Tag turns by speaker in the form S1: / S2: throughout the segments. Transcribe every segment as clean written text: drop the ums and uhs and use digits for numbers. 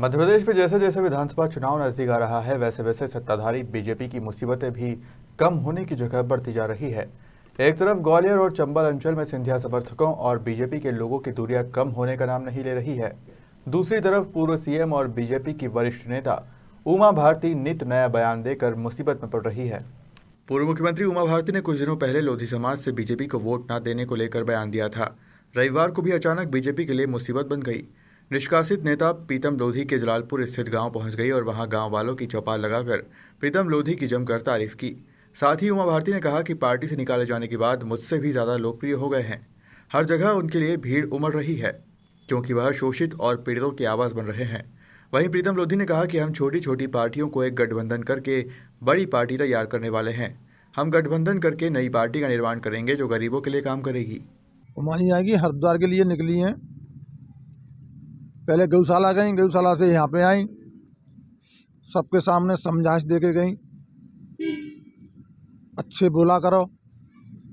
S1: मध्य प्रदेश में जैसे जैसे विधानसभा चुनाव नजदीक आ रहा है, वैसे वैसे सत्ताधारी बीजेपी की मुसीबतें भी कम होने की जगह बढ़ती जा रही है। एक तरफ ग्वालियर और चंबल अंचल में सिंधिया समर्थकों और बीजेपी के लोगों की दूरियां कम होने का नाम नहीं ले रही है। दूसरी तरफ पूर्व सीएम और बीजेपी की वरिष्ठ नेता उमा भारती नित नया बयान देकर मुसीबत में पड़ रही है। पूर्व मुख्यमंत्री उमा भारती ने कुछ दिनों पहले लोधी समाज से बीजेपी को वोट न देने को लेकर बयान दिया था। रविवार को भी अचानक बीजेपी के लिए मुसीबत बन गई। निष्कासित नेता प्रीतम लोधी के जलालपुर स्थित गांव पहुंच गई और वहां गांव वालों की चौपाल लगाकर प्रीतम लोधी की जमकर तारीफ की। साथ ही उमा भारती ने कहा कि पार्टी से निकाले जाने के बाद मुझसे भी ज्यादा लोकप्रिय हो गए हैं। हर जगह उनके लिए भीड़ उमड़ रही है क्योंकि वह शोषित और पीड़ितों की आवाज बन रहे हैं। वहीं प्रीतम लोधी ने कहा कि हम छोटी छोटी पार्टियों को एक गठबंधन करके बड़ी पार्टी तैयार करने वाले हैं। हम गठबंधन करके नई पार्टी का निर्माण करेंगे जो गरीबों के लिए काम करेगी।
S2: उमा जी आएगी, हरिद्वार के लिए निकली हैं। पहले गौशाला गई, गौशाला से यहाँ पे आई, सबके सामने समझाइश दे के गई, अच्छे बोला करो,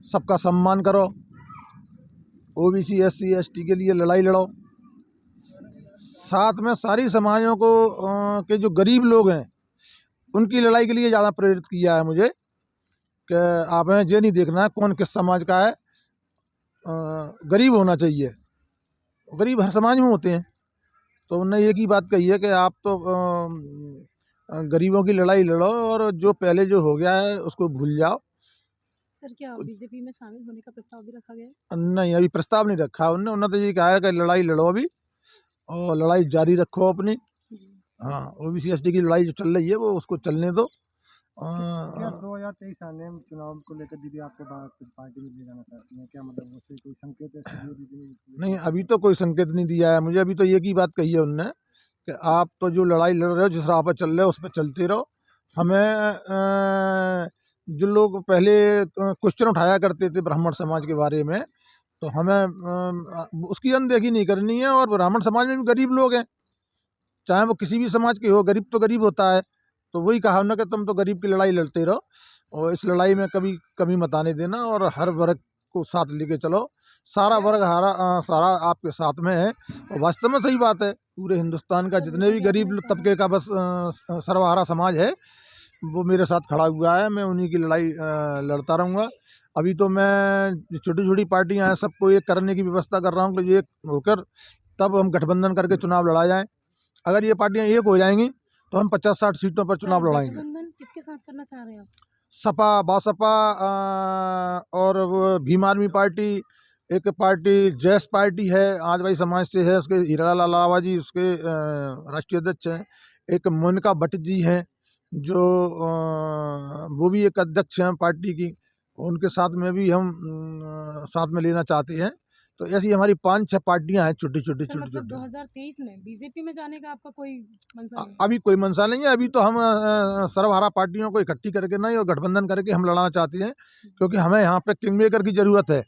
S2: सबका सम्मान करो, ओबीसी SC ST के लिए लड़ाई लड़ो। साथ में सारी समाजों को के जो गरीब लोग हैं उनकी लड़ाई के लिए ज़्यादा प्रेरित किया है मुझे कि आप हैं ये नहीं देखना है कौन किस समाज का है, गरीब होना चाहिए। गरीब हर समाज में होते हैं, तो उन्होंने एक ही बात कही है कि आप तो गरीबों की लड़ाई लड़ो और जो पहले जो हो गया है उसको भूल जाओ।
S3: सर, क्या बीजेपी में शामिल होने का प्रस्ताव भी रखा गया है?
S2: नहीं, अभी प्रस्ताव नहीं रखा उन्होंने तो ये कहा है कि लड़ाई लड़ो अभी और लड़ाई जारी रखो अपनी। हाँ, OBC ST की लड़ाई जो चल रही है वो उसको चलने दो।
S4: 2023 आने चुनाव को लेकर दीदी आपको कुछ पार्टी में ले जाना चाहती हैं क्या? मतलब उससे कोई संकेत
S2: नहीं, अभी तो कोई संकेत नहीं दिया है मुझे। अभी तो एक ही बात कही है उन्होंने कि आप तो जो लड़ाई लड़ रहे हो, जिस राह पर चल रहे हो उस पर चलते रहो। हमें जो लोग पहले क्वेश्चन उठाया करते थे ब्राह्मण समाज के बारे में, तो हमें उसकी अनदेखी नहीं करनी है। और ब्राह्मण समाज में भी गरीब लोग हैं, चाहे वो किसी भी समाज के हो, गरीब तो गरीब होता है। तो वही कहा उन्होंने कि तुम तो गरीब की लड़ाई लड़ते रहो और इस लड़ाई में कभी कमी मत आने देना और हर वर्ग को साथ लेके चलो। सारा वर्ग सारा आपके साथ में है और वास्तव में सही बात है। पूरे हिंदुस्तान का जितने भी गरीब तबके का बस सर्वहारा समाज है वो मेरे साथ खड़ा हुआ है। मैं उन्हीं की लड़ाई लड़ता रहूँगा। अभी तो मैं छोटी छोटी पार्टियां हैं सबको एक करने की व्यवस्था कर रहा हूँ कि एक होकर तब हम गठबंधन करके चुनाव लड़ा जाए। अगर ये पार्टियां एक हो जाएंगी तो हम 50-60 सीटों पर चुनाव लड़ाएंगे।
S3: गठबंधन किसके साथ करना चाह रहे हैं आप?
S2: सपा, बासपा और वो भीम आर्मी पार्टी, एक पार्टी जैस पार्टी है, आदिवासी समाज से है, उसके हीरालाल लावा जी उसके राष्ट्रीय अध्यक्ष हैं। एक मोनिका भट्ट जी हैं जो वो भी एक अध्यक्ष हैं पार्टी की, उनके साथ में भी हम साथ में लेना चाहते हैं। तो ऐसी हमारी 5-6 पार्टियां हैं छोटी छोटी छोटी
S3: मतलब
S2: छोटी।
S3: 2023 में बीजेपी में जाने का आपका कोई मंशा नहीं?
S2: अभी कोई मंशा नहीं है। अभी तो हम सर्वहारा पार्टियों को इकट्ठी करके नहीं और गठबंधन करके हम लड़ना चाहते हैं, क्योंकि हमें यहाँ पे किंग मेकर की जरूरत है।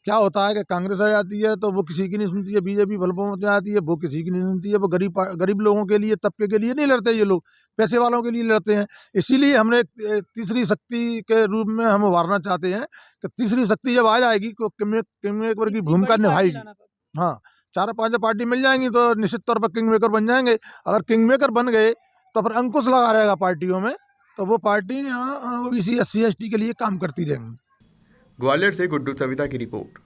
S2: क्या होता है कि कांग्रेस आ जाती है तो वो किसी की नहीं सुनती है, बीजेपी बहुमत में आती है वो किसी की नहीं सुनती है। वो गरीब लोगों के लिए, तबके के लिए नहीं लड़ते, ये लोग पैसे वालों के लिए लड़ते हैं। इसीलिए हमने तीसरी शक्ति के रूप में हम उभारना चाहते हैं कि तीसरी शक्ति जब आ जाएगी तो किंग मेकर की भूमिका निभाएगी। हाँ, 4-5 पार्टी मिल जाएंगी तो निश्चित तौर पर किंग मेकर बन जाएंगे। अगर किंग मेकर बन गए तो फिर अंकुश लगा रहेगा पार्टियों में, तो वो पार्टी यहाँ OBC SC ST के लिए काम करती रहेंगी।
S1: ग्वालियर से गुड्डू सविता की रिपोर्ट।